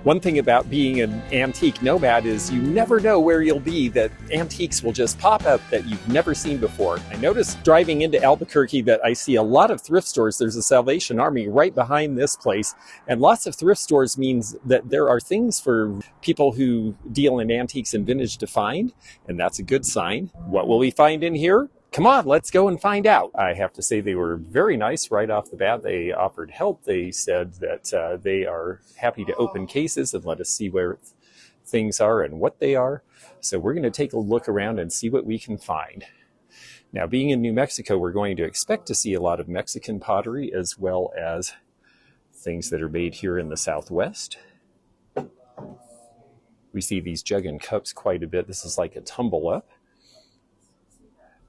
One thing about being an antique nomad is you never know where you'll be, that antiques will just pop up that you've never seen before. I noticed driving into Albuquerque that I see a lot of thrift stores. There's a Salvation Army right behind this place, and lots of thrift stores means that there are things for people who deal in antiques and vintage to find, and that's a good sign. What will we find in here? Come on, let's go and find out. I have to say they were very nice right off the bat. They offered help. They said that they are happy to open cases and let us see where things are and what they are. So we're going to take a look around and see what we can find. Now, being in New Mexico, we're going to expect to see a lot of Mexican pottery as well as things that are made here in the Southwest. We see these jug and cups quite a bit. This is like a tumble up.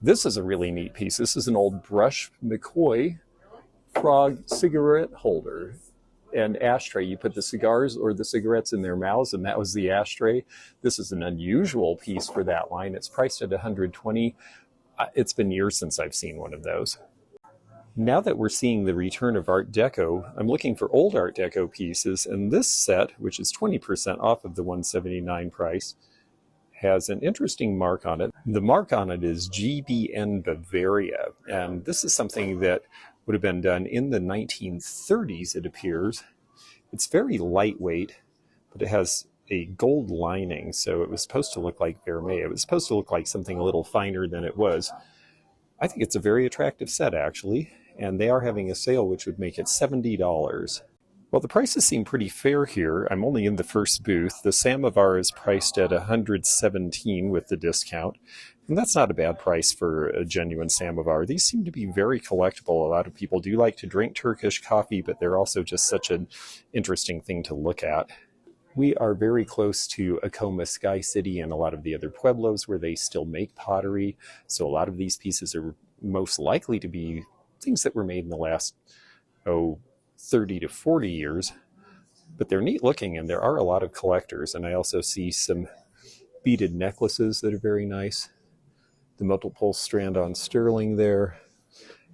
This is a really neat piece. This is an old brush McCoy frog cigarette holder and ashtray. You put the cigars or the cigarettes in their mouths, and that was the ashtray. This is an unusual piece for that line. It's priced at $120. It's been years since I've seen one of those. Now that we're seeing the return of Art Deco, I'm looking for old Art Deco pieces, and this set, which is 20% off of the $179 price, has an interesting mark on it. The mark on it is GBN Bavaria, and this is something that would have been done in the 1930s, it appears. It's very lightweight, but it has a gold lining, so it was supposed to look like Vermeil. It was supposed to look like something a little finer than it was. I think it's a very attractive set, actually, and they are having a sale which would make it $70. Well, the prices seem pretty fair here. I'm only in the first booth. The samovar is priced at $117 with the discount, and that's not a bad price for a genuine samovar. These seem to be very collectible. A lot of people do like to drink Turkish coffee, but they're also just such an interesting thing to look at. We are very close to Acoma, Sky City, and a lot of the other pueblos where they still make pottery, so a lot of these pieces are most likely to be things that were made in the last, 30 to 40 years, but they're neat looking, and there are a lot of collectors. And I also see some beaded necklaces that are very nice. The multiple strand on sterling there.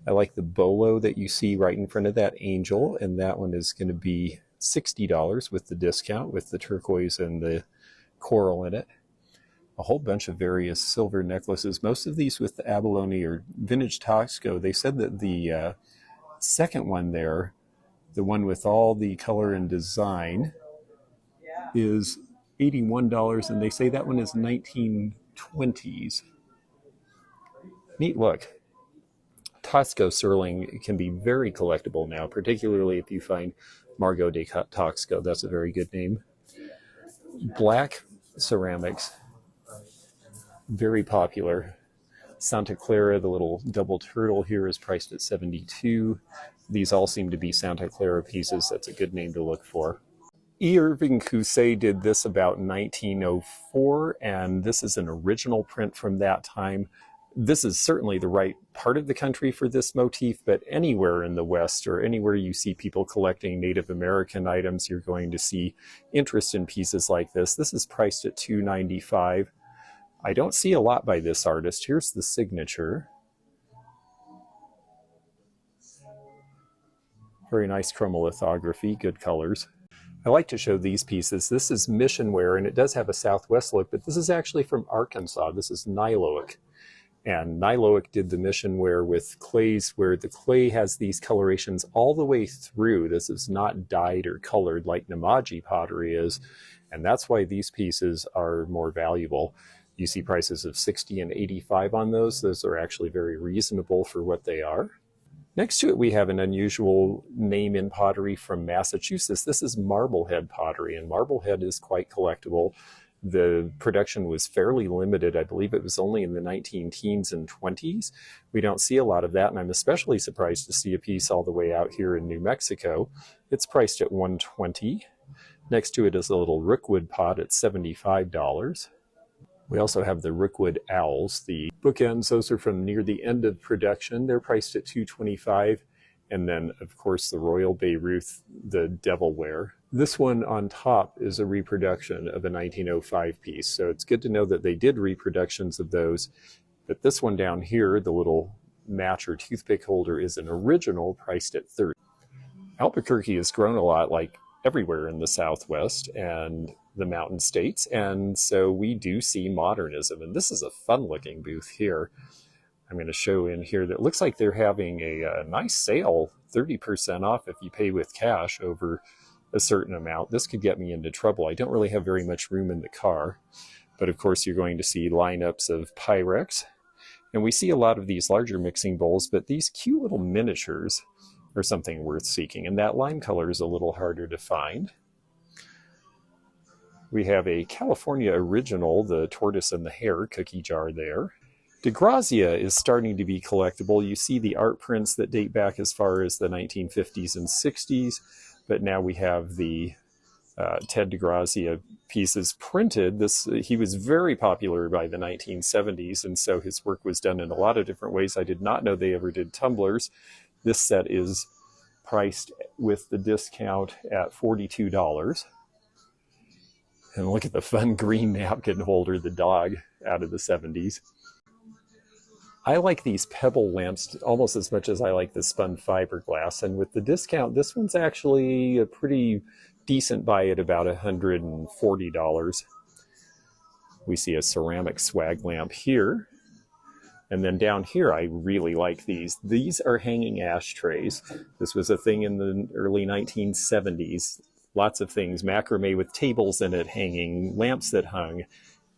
I like the bolo that you see right in front of that angel, and that one is going to be $60 with the discount, with the turquoise and the coral in it. A whole bunch of various silver necklaces, most of these with the abalone or vintage Toxco. They said that the second one there, the one with all the color and design, is $81, and they say that one is 1920s. Neat look. Toxco sterling can be very collectible now, particularly if you find Margot de Toxco. That's a very good name. Black ceramics, very popular. Santa Clara, the little double turtle here, is priced at $72. These all seem to be Santa Clara pieces. That's a good name to look for. E. Irving Coussay did this about 1904, and this is an original print from that time. This is certainly the right part of the country for this motif, but anywhere in the West or anywhere you see people collecting Native American items, you're going to see interest in pieces like this. This is priced at $295. I don't see a lot by this artist. Here's the signature. Very nice chromolithography, good colors. I like to show these pieces. This is missionware, and it does have a Southwest look, but this is actually from Arkansas. This is Niloic. And Niloic did the missionware with clays, where the clay has these colorations all the way through. This is not dyed or colored like Namaji pottery is, and that's why these pieces are more valuable. You see prices of $60 and $85 on those. Those are actually very reasonable for what they are. Next to it, we have an unusual name in pottery from Massachusetts. This is Marblehead Pottery, and Marblehead is quite collectible. The production was fairly limited. I believe it was only in the 19-teens and 20s. We don't see a lot of that, and I'm especially surprised to see a piece all the way out here in New Mexico. It's priced at $120. Next to it is a little rookwood pot at $75. We also have the rookwood owls. The bookends, those are from near the end of production. They're priced at $225. And then, of course, the Royal Bayreuth, the Devilware. This one on top is a reproduction of a 1905 piece. So it's good to know that they did reproductions of those. But this one down here, the little match or toothpick holder, is an original priced at $30. Albuquerque has grown a lot, like everywhere in the Southwest and the mountain states. And so we do see modernism. And this is a fun looking booth here. I'm going to show in here that looks like they're having a nice sale, 30% off if you pay with cash over a certain amount. This could get me into trouble. I don't really have very much room in the car. But of course, you're going to see lineups of Pyrex. And we see a lot of these larger mixing bowls, but these cute little miniatures are something worth seeking. And that lime color is a little harder to find. We have a California original, the tortoise and the hare cookie jar there. De Grazia is starting to be collectible. You see the art prints that date back as far as the 1950s and 60s, but now we have the Ted de Grazia pieces printed. He was very popular by the 1970s, and so his work was done in a lot of different ways. I did not know they ever did tumblers. This set is priced with the discount at $42. And look at the fun green napkin holder, the dog out of the 70s. I like these pebble lamps almost as much as I like the spun fiberglass. And with the discount, this one's actually a pretty decent buy at about $140. We see a ceramic swag lamp here. And then down here, I really like these. These are hanging ashtrays. This was a thing in the early 1970s. Lots of things, macrame with tables in it hanging, lamps that hung,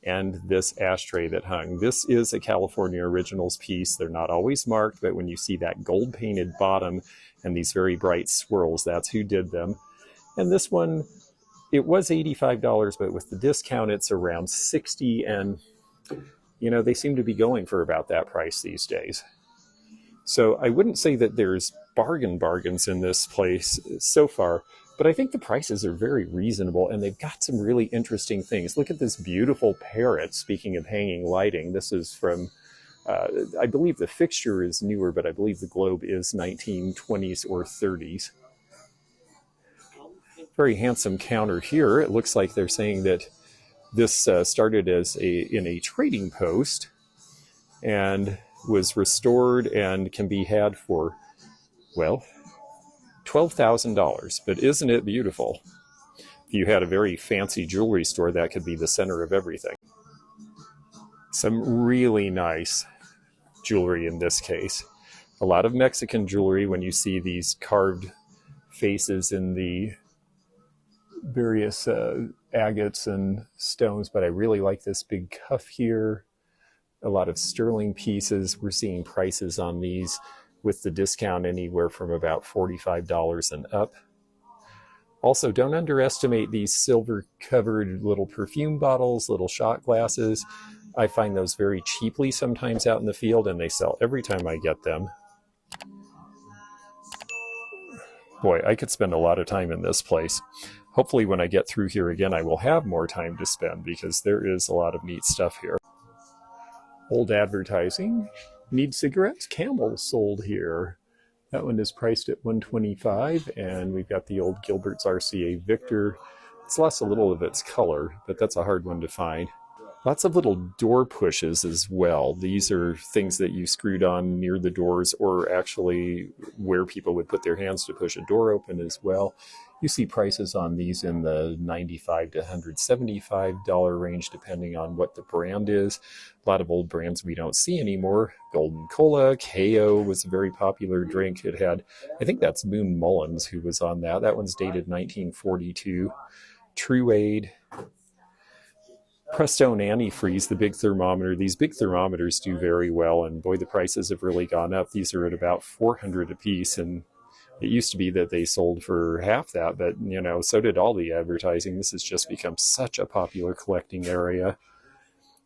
and this ashtray that hung. This is a California Originals piece. They're not always marked, but when you see that gold painted bottom and these very bright swirls, that's who did them. And this one, it was $85, but with the discount, it's around $60. And, you know, they seem to be going for about that price these days. So I wouldn't say that there's bargains in this place so far, but I think the prices are very reasonable, and they've got some really interesting things. Look at this beautiful parrot. Speaking of hanging lighting, this is from, I believe the fixture is newer, but I believe the globe is 1920s or 30s. Very handsome counter here. It looks like they're saying that this started as in a trading post and was restored and can be had for, well, $12,000, but isn't it beautiful? If you had a very fancy jewelry store, that could be the center of everything. Some really nice jewelry in this case. A lot of Mexican jewelry when you see these carved faces in the various agates and stones, but I really like this big cuff here. A lot of sterling pieces. We're seeing prices on these with the discount anywhere from about $45 and up. Also, don't underestimate these silver-covered little perfume bottles, little shot glasses. I find those very cheaply sometimes out in the field, and they sell every time I get them. Boy, I could spend a lot of time in this place. Hopefully when I get through here again, I will have more time to spend because there is a lot of neat stuff here. Old advertising. Need cigarettes? Camel sold here. That one is priced at $125, and we've got the old Gilbert's RCA Victor. It's lost a little of its color, but that's a hard one to find. Lots of little door pushes as well. These are things that you screwed on near the doors or actually where people would put their hands to push a door open as well. You see prices on these in the $95 to $175 range, depending on what the brand is. A lot of old brands we don't see anymore. Golden Cola, KO was a very popular drink. It had, I think that's Boone Mullins who was on that. That one's dated 1942. True Aid. Prestone Antifreeze, the big thermometer. These big thermometers do very well, and boy, the prices have really gone up. These are at about $400 a piece, and it used to be that they sold for half that, but you know, so did all the advertising. This has just become such a popular collecting area.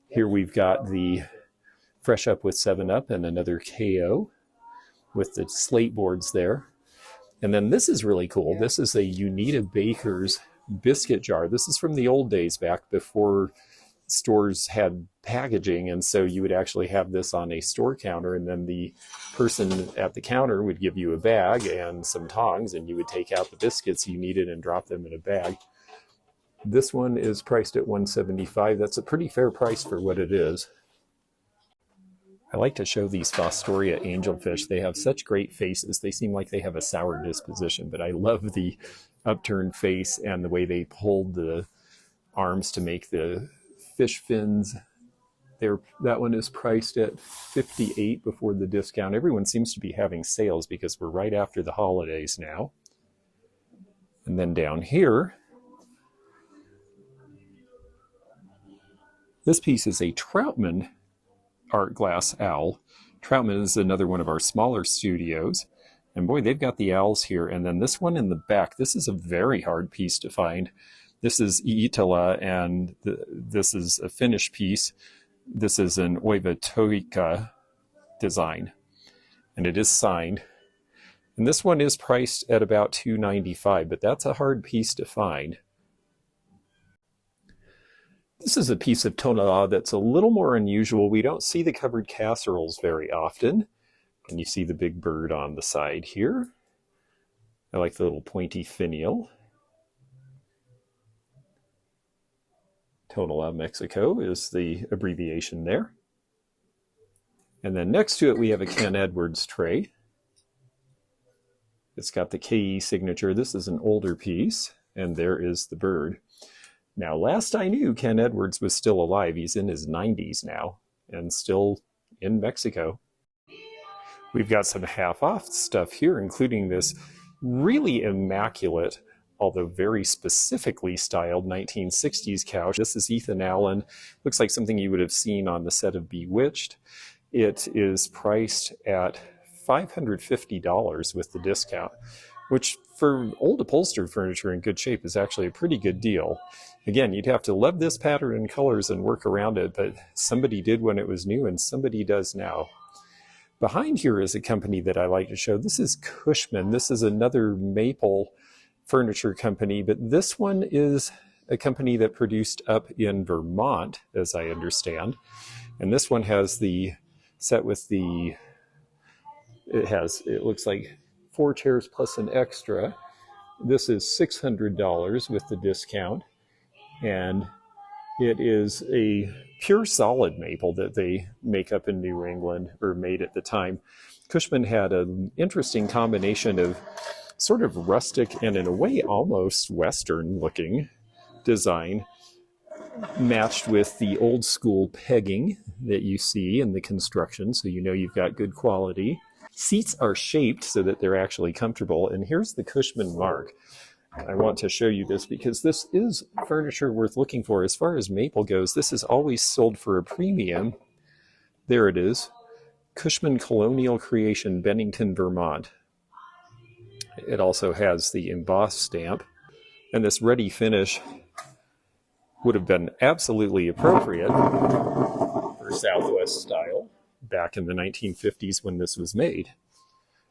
Here we've got the Fresh Up with 7-Up and another KO with the slate boards there. And then this is really cool. This is a Unita Baker's biscuit jar. This is from the old days back before stores had packaging, and so you would actually have this on a store counter, and then the person at the counter would give you a bag and some tongs, and you would take out the biscuits you needed and drop them in a bag. This one is priced at $175. That's a pretty fair price for what it is. I like to show these Fostoria angelfish. They have such great faces. They seem like they have a sour disposition, but I love the upturned face and the way they pulled the arms to make the fish fins. That one is priced at $58 before the discount. Everyone seems to be having sales because we're right after the holidays now. And then down here, this piece is a Troutman art glass owl. Troutman is another one of our smaller studios. And boy, they've got the owls here. And then this one in the back, this is a very hard piece to find. This is Iitala, and this is a finished piece. This is an Oivatoika design, and it is signed. And this one is priced at about $295, but that's a hard piece to find. This is a piece of tonalá that's a little more unusual. We don't see the covered casseroles very often. And you see the big bird on the side here. I like the little pointy finial. Tonalá Mexico is the abbreviation there. And then next to it we have a Ken Edwards tray. It's got the KE signature. This is an older piece, and there is the bird. Now, last I knew, Ken Edwards was still alive. He's in his 90s now and still in Mexico. We've got some half-off stuff here, including this really immaculate, although very specifically styled 1960s couch. This is Ethan Allen. Looks like something you would have seen on the set of Bewitched. It is priced at $550 with the discount, which for old upholstered furniture in good shape is actually a pretty good deal. Again, you'd have to love this pattern and colors and work around it, but somebody did when it was new and somebody does now. Behind here is a company that I like to show. This is Cushman. This is another maple furniture company, but this one is a company that produced up in Vermont, as I understand. And this one has the set with the, it looks like 4 chairs plus an extra. This is $600 with the discount. And it is a pure solid maple that they make up in New England, or made at the time. Cushman had an interesting combination of sort of rustic and in a way almost Western looking design, matched with the old school pegging that you see in the construction, so you know you've got good quality. Seats are shaped so that they're actually comfortable, and here's the Cushman mark. I want to show you this because this is furniture worth looking for. As far as maple goes, this is always sold for a premium. There it is. Cushman Colonial Creation, Bennington, Vermont. It also has the embossed stamp. And this ready finish would have been absolutely appropriate for Southwest style back in the 1950s when this was made.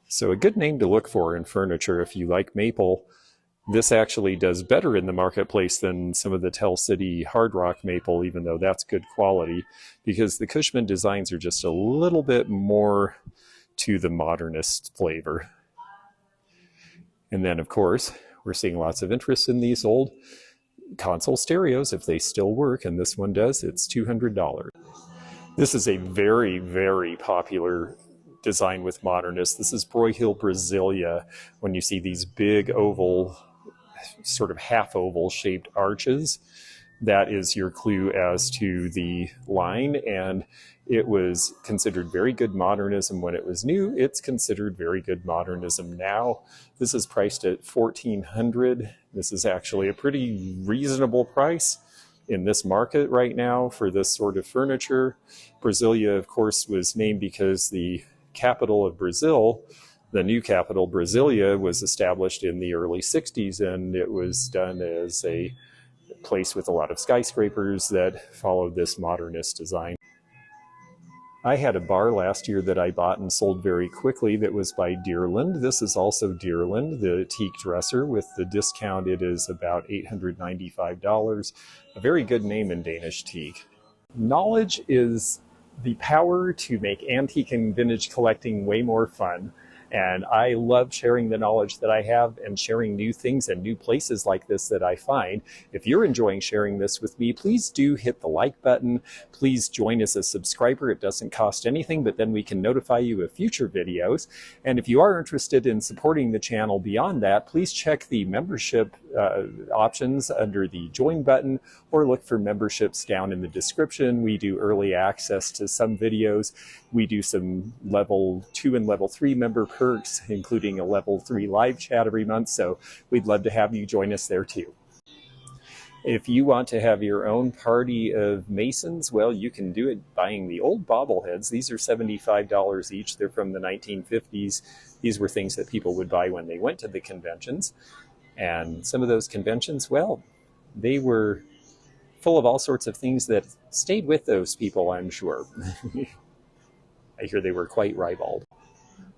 So a good name to look for in furniture if you like maple. This actually does better in the marketplace than some of the Tell City Hard Rock maple, even though that's good quality, because the Cushman designs are just a little bit more to the modernist flavor. And then, of course, we're seeing lots of interest in these old console stereos, if they still work, and this one does. It's $200. This is a very, very popular design with Modernist. This is Broyhill Brasilia. When you see these big oval, sort of half oval shaped arches, that is your clue as to the line. And it was considered very good modernism when it was new. It's considered very good modernism now. This is priced at $1,400. This is actually a pretty reasonable price in this market right now for this sort of furniture. Brasilia, of course, was named because the capital of Brazil, the new capital, Brasilia, was established in the early 60s, and it was done as a place with a lot of skyscrapers that followed this modernist design. I had a bar last year that I bought and sold very quickly that was by Deerland. This is also Deerland, the teak dresser. With the discount, it is about $895. A very good name in Danish teak. Knowledge is the power to make antique and vintage collecting way more fun. And I love sharing the knowledge that I have and sharing new things and new places like this that I find. If you're enjoying sharing this with me, please do hit the like button. Please join as a subscriber. It doesn't cost anything, but then we can notify you of future videos. And if you are interested in supporting the channel beyond that, please check the membership options under the join button, or look for memberships down in the description. We do early access to some videos. We do some level 2 and level 3 member perks, including a level 3 live chat every month. So we'd love to have you join us there too. If you want to have your own party of Masons, well, you can do it buying the old bobbleheads. These are $75 each. They're from the 1950s. These were things that people would buy when they went to the conventions. And some of those conventions, well, they were full of all sorts of things that stayed with those people, I'm sure. I hear they were quite ribald.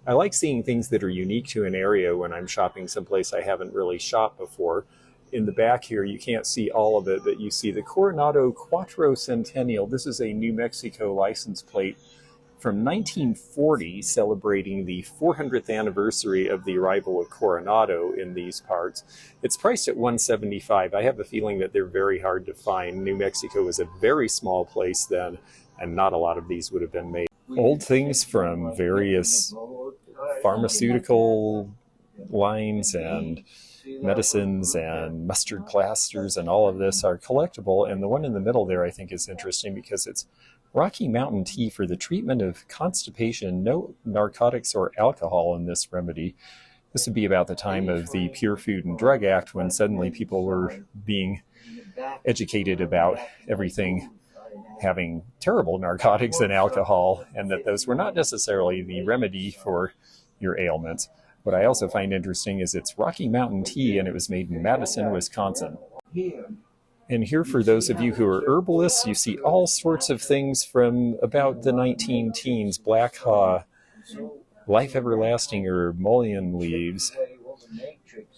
I like seeing things that are unique to an area when I'm shopping someplace I haven't really shopped before. In the back here, you can't see all of it, but you see the Coronado Cuatro Centennial. This is a New Mexico license plate from 1940, celebrating the 400th anniversary of the arrival of Coronado in these parts. It's priced at $175. I have a feeling that they're very hard to find. New Mexico was a very small place then, and not a lot of these would have been made. Old things from various pharmaceutical lines and medicines and mustard plasters and all of this are collectible. And the one in the middle there I think is interesting because it's Rocky Mountain tea for the treatment of constipation. No narcotics or alcohol in this remedy. This would be about the time of the Pure Food and Drug Act, when suddenly people were being educated about everything having terrible narcotics and alcohol, and that those were not necessarily the remedy for your ailments. What I also find interesting is it's Rocky Mountain tea, and it was made in Madison, Wisconsin. And here, for those of you who are herbalists, you see all sorts of things from about the 19-teens. Black haw, life everlasting herb, mullein leaves.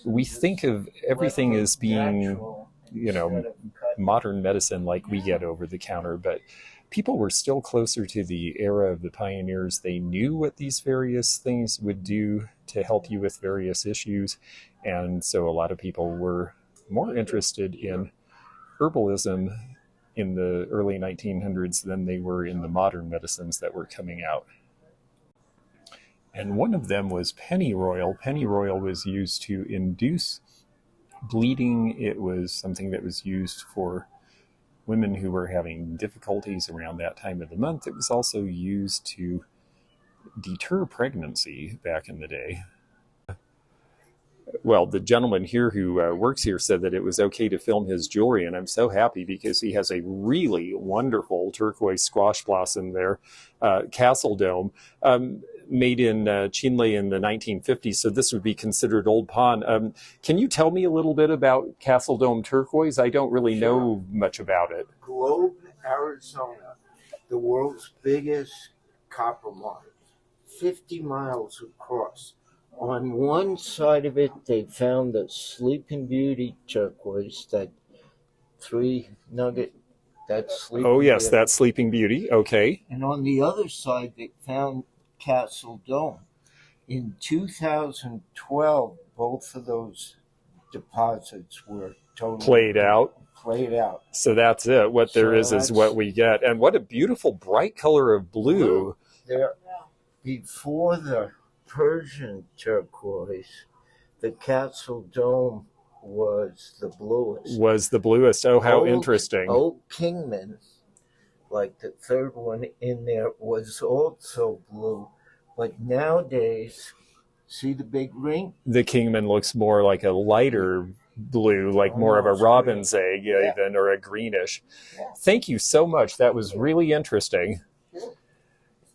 We think of everything as being, you know, modern medicine like we get over the counter, but people were still closer to the era of the pioneers. They knew what these various things would do to help you with various issues. And so a lot of people were more interested in herbalism in the early 1900s than they were in the modern medicines that were coming out. And one of them was pennyroyal. Pennyroyal was used to induce bleeding. It was something that was used for women who were having difficulties around that time of the month. It was also used to deter pregnancy back in the day. Well, the gentleman here who works here said that it was okay to film his jewelry, and I'm so happy because he has a really wonderful turquoise squash blossom there, castle dome, made in Chile in the 1950s, so this would be considered old pawn. Can you tell me a little bit about castle dome turquoise? I don't really know much about it. Globe, Arizona, the world's biggest copper mine, 50 miles across. On one side of it, they found the Sleeping Beauty turquoise, that 3-nugget, that Sleeping Oh, yes, Beauty. that's Sleeping Beauty. Okay. And on the other side, they found Castle Dome. In 2012, both of those deposits were totally Played out. So that's it. What there is what we get. And what a beautiful bright color of blue. There, before the Persian turquoise, the Castle Dome was the bluest. Oh, how interesting. Old Kingman, like the third one in there, was also blue. But nowadays, see the big ring? The Kingman looks more like a lighter blue, like more of a robin's egg even, or a greenish. Thank you so much. That was really interesting.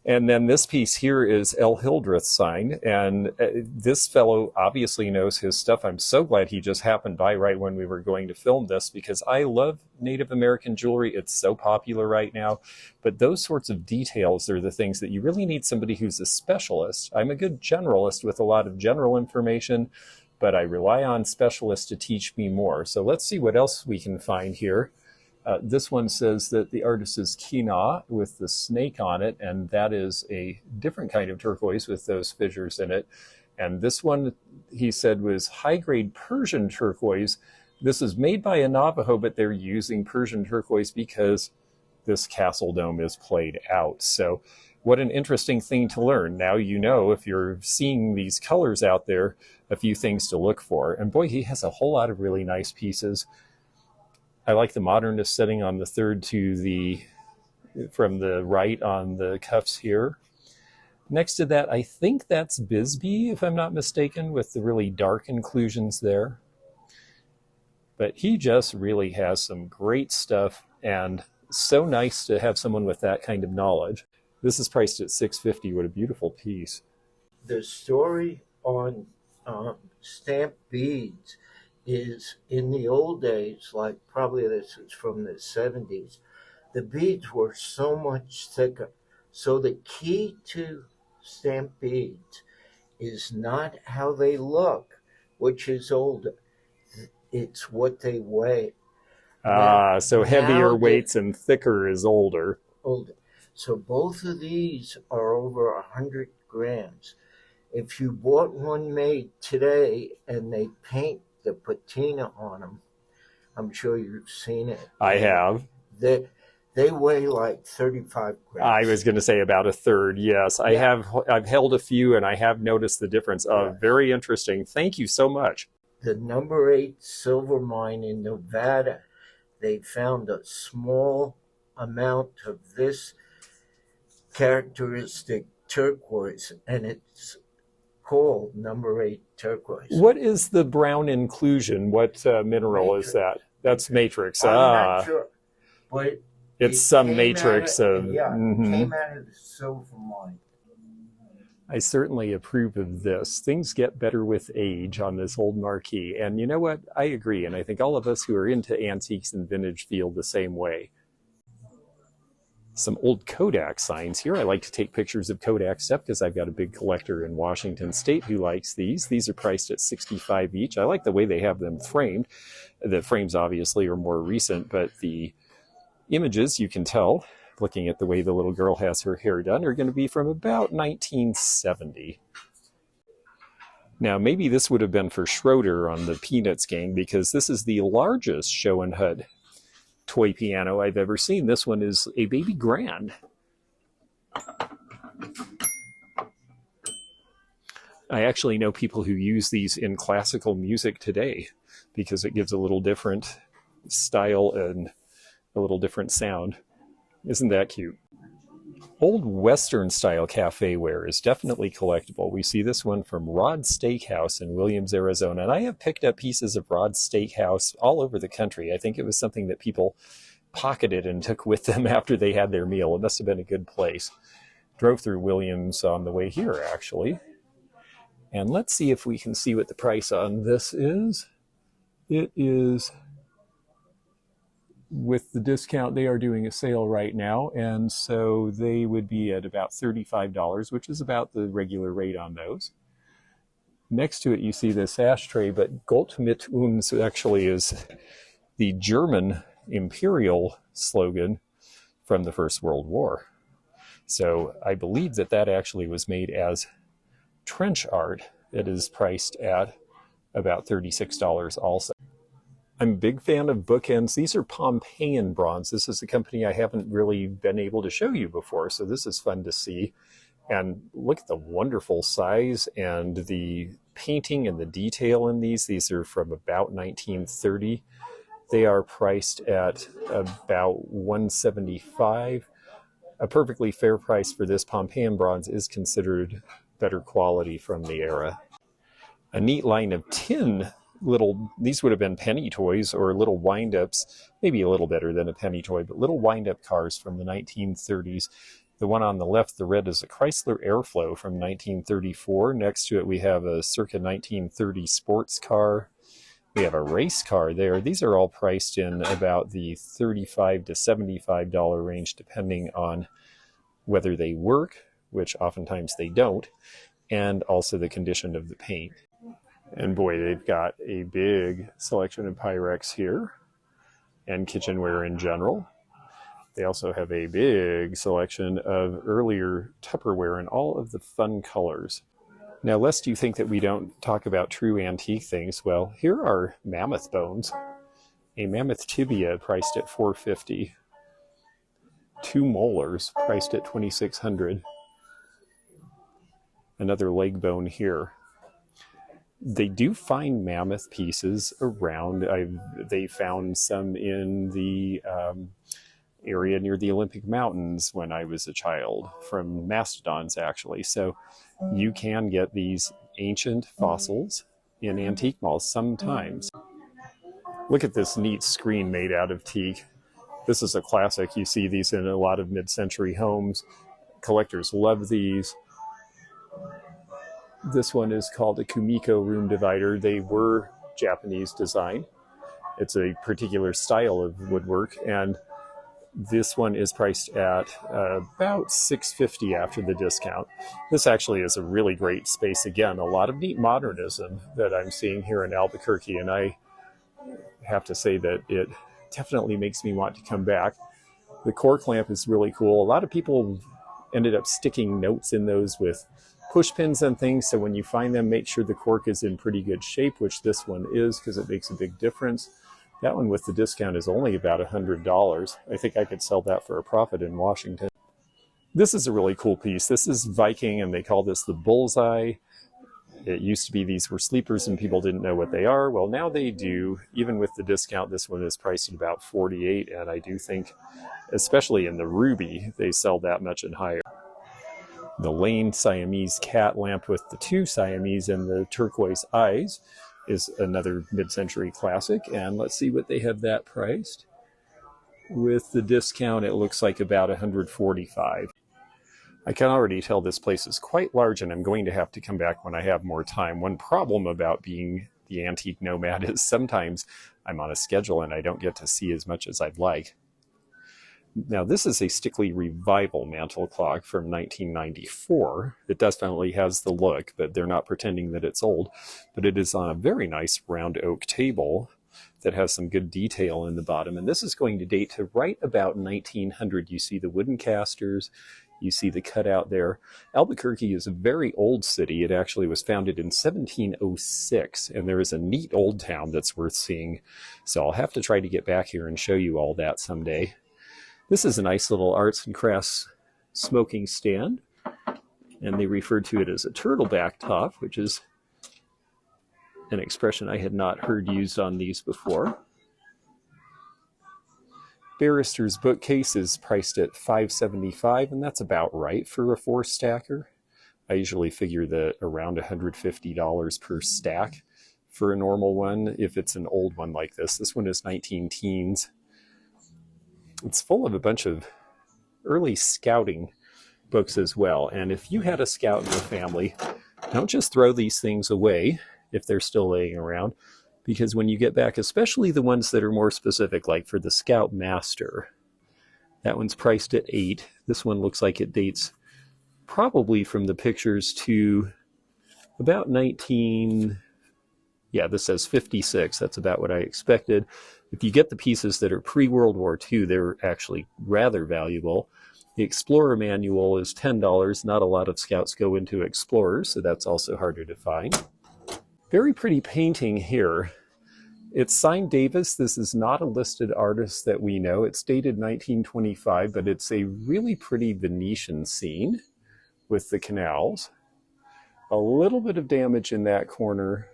And then this piece here is El Hildreth's sign, and this fellow obviously knows his stuff. I'm so glad he just happened by right when we were going to film this, because I love Native American jewelry. It's so popular right now. But those sorts of details are the things that you really need somebody who's a specialist. I'm a good generalist with a lot of general information, but I rely on specialists to teach me more. So let's see what else we can find here. This one says that the artist is Kina with the snake on it, and that is a different kind of turquoise with those fissures in it. And this one, he said, was high-grade Persian turquoise. This is made by a Navajo, but they're using Persian turquoise because this castle dome is played out. So what an interesting thing to learn. Now you know, if you're seeing these colors out there, a few things to look for. And boy, he has a whole lot of really nice pieces. I like the Modernist setting on the third to from the right on the cuffs here. Next to that, I think that's Bisbee, if I'm not mistaken, with the really dark inclusions there. But he just really has some great stuff, and so nice to have someone with that kind of knowledge. This is priced at $650. What a beautiful piece. The story on stamp beads is, in the old days, like probably this is from the 70s, the beads were so much thicker. So the key to stamp beads is not how they look, which is older. It's what they weigh. So heavier weights and thicker is older. Older. So both of these are over 100 grams. If you bought one made today and they paint the patina on them, I'm sure you've seen it. I have. They weigh like 35 grams. I was going to say about a third, yes. Yeah. I've held a few and I have noticed the difference. Very interesting. Thank you so much. The number 8 silver mine in Nevada, they found a small amount of this characteristic turquoise, and it's called number 8 turquoise. What is the brown inclusion? What mineral Matrix. Is that? That's matrix. I'm not sure, but it's some matrix of... It came out of the silver mine. I certainly approve of this. Things get better with age on this old marquee. And you know what? I agree. And I think all of us who are into antiques and vintage feel the same way. Some old Kodak signs here. I like to take pictures of Kodak stuff because I've got a big collector in Washington State who likes these. These are priced at $65 each. I like the way they have them framed. The frames obviously are more recent, but the images, you can tell, looking at the way the little girl has her hair done, are going to be from about 1970. Now, maybe this would have been for Schroeder on the Peanuts gang, because this is the largest show and HUD toy piano I've ever seen. This one is a baby grand. I actually know people who use these in classical music today because it gives a little different style and a little different sound. Isn't that cute? Old Western style cafe ware is definitely collectible. We see this one from Rod's Steakhouse in Williams, Arizona. And I have picked up pieces of Rod's Steakhouse all over the country. I think it was something that people pocketed and took with them after they had their meal. It must have been a good place. Drove through Williams on the way here, actually. And let's see if we can see what the price on this is. It is... with the discount, they are doing a sale right now, and so they would be at about $35, which is about the regular rate on those. Next to it, you see this ashtray, but Gott mit uns actually is the German imperial slogan from the First World War. So I believe that that actually was made as trench art. It is priced at about $36 also. I'm a big fan of bookends. These are Pompeian bronze. This is a company I haven't really been able to show you before, so this is fun to see. And look at the wonderful size and the painting and the detail in these. These are from about 1930. They are priced at about $175. A perfectly fair price for this. Pompeian bronze is considered better quality from the era. A neat line of tin these would have been penny toys or little wind-ups, maybe a little better than a penny toy, but little wind-up cars from the 1930s. The one on the left, the red, is a Chrysler Airflow from 1934. Next to it, we have a circa 1930 sports car. We have a race car there. These are all priced in about the $35 to $75 range, depending on whether they work, which oftentimes they don't, and also the condition of the paint. And boy, they've got a big selection of Pyrex here. and kitchenware in general. They also have a big selection of earlier Tupperware in all of the fun colors. Now, lest you think that we don't talk about true antique things, well, here are mammoth bones. A mammoth tibia priced at $450. 2 molars priced at $2,600. Another leg bone here. They do find mammoth pieces around. They found some in the area near the Olympic Mountains when I was a child, from mastodons actually. So you can get these ancient fossils in antique malls sometimes. Look at this neat screen made out of teak. This is a classic. You see these in a lot of mid-century homes. Collectors love these. This one is called a Kumiko room divider. They were Japanese design. It's a particular style of woodwork, and this one is priced at about $650 after the discount. This actually is a really great space. Again, a lot of neat modernism that I'm seeing here in Albuquerque, and I have to say that it definitely makes me want to come back. The cork lamp is really cool. A lot of people ended up sticking notes in those with push pins and things, so when you find them, make sure the cork is in pretty good shape, which this one is, because it makes a big difference. That one with the discount is only about $100. I think I could sell that for a profit in Washington. This is a really cool piece. This is Viking, and they call this the bullseye. It used to be these were sleepers and people didn't know what they are. Well, now they do. Even with the discount, this one is priced at about $48, and I do think, especially in the ruby, they sell that much and higher. The Lane Siamese cat lamp with the 2 Siamese and the turquoise eyes is another mid-century classic, and let's see what they have that priced. With the discount, it looks like about $145. I can already tell this place is quite large, and I'm going to have to come back when I have more time. One problem about being the antique nomad is sometimes I'm on a schedule and I don't get to see as much as I'd like. Now, this is a Stickley Revival mantel clock from 1994. It definitely has the look, but they're not pretending that it's old. But it is on a very nice round oak table that has some good detail in the bottom. And this is going to date to right about 1900. You see the wooden casters. You see the cutout there. Albuquerque is a very old city. It actually was founded in 1706, and there is a neat old town that's worth seeing. So I'll have to try to get back here and show you all that someday. This is a nice little arts and crafts smoking stand, and they refer to it as a turtleback top, which is an expression I had not heard used on these before. Barrister's bookcase is priced at $575, and that's about right for a 4-stacker. I usually figure that around $150 per stack for a normal one, if it's an old one like this. This one is 19 teens. It's full of a bunch of early scouting books as well. And if you had a scout in the family, don't just throw these things away if they're still laying around, because when you get back, especially the ones that are more specific, like for the Scout Master, that one's priced at $8. This one looks like it dates probably from the pictures to about this says 56. That's about what I expected. If you get the pieces that are pre-World War II, they're actually rather valuable. The Explorer Manual is $10. Not a lot of scouts go into Explorers, so that's also harder to find. Very pretty painting here. It's signed Davis. This is not a listed artist that we know. It's dated 1925, but it's a really pretty Venetian scene with the canals. A little bit of damage in that corner,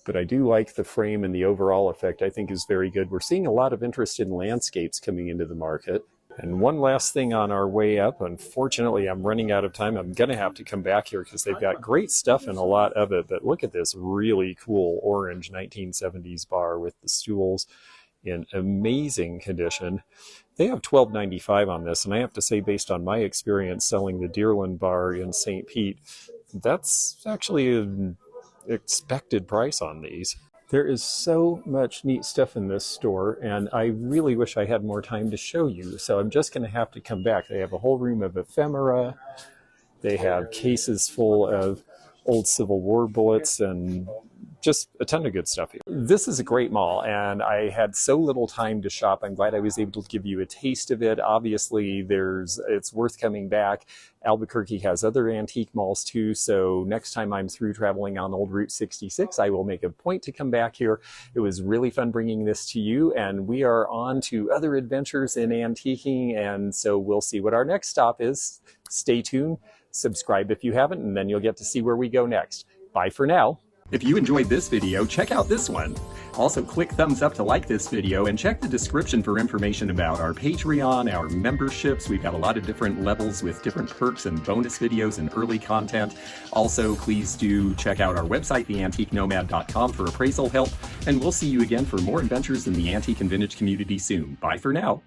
but I do like the frame, and the overall effect I think is very good. We're seeing a lot of interest in landscapes coming into the market. And one last thing on our way up. Unfortunately, I'm running out of time. I'm going to have to come back here because they've got great stuff and a lot of it. But look at this really cool orange 1970s bar with the stools in amazing condition. They have $12.95 on this. And I have to say, based on my experience selling the Deerland bar in St. Pete, that's actually an expected price on these. There is so much neat stuff in this store, and I really wish I had more time to show you. So I'm just going to have to come back. They have a whole room of ephemera. They have cases full of old Civil War bullets and just a ton of good stuff here. This is a great mall, and I had so little time to shop. I'm glad I was able to give you a taste of it. Obviously, it's worth coming back. Albuquerque has other antique malls too, so next time I'm through traveling on Old Route 66, I will make a point to come back here. It was really fun bringing this to you, and we are on to other adventures in antiquing, and so we'll see what our next stop is. Stay tuned, subscribe if you haven't, and then you'll get to see where we go next. Bye for now. If you enjoyed this video, check out this one. Also, click thumbs up to like this video and check the description for information about our Patreon, our memberships. We've got a lot of different levels with different perks and bonus videos and early content. Also, please do check out our website, theantiquenomad.com, for appraisal help. And we'll see you again for more adventures in the antique and vintage community soon. Bye for now.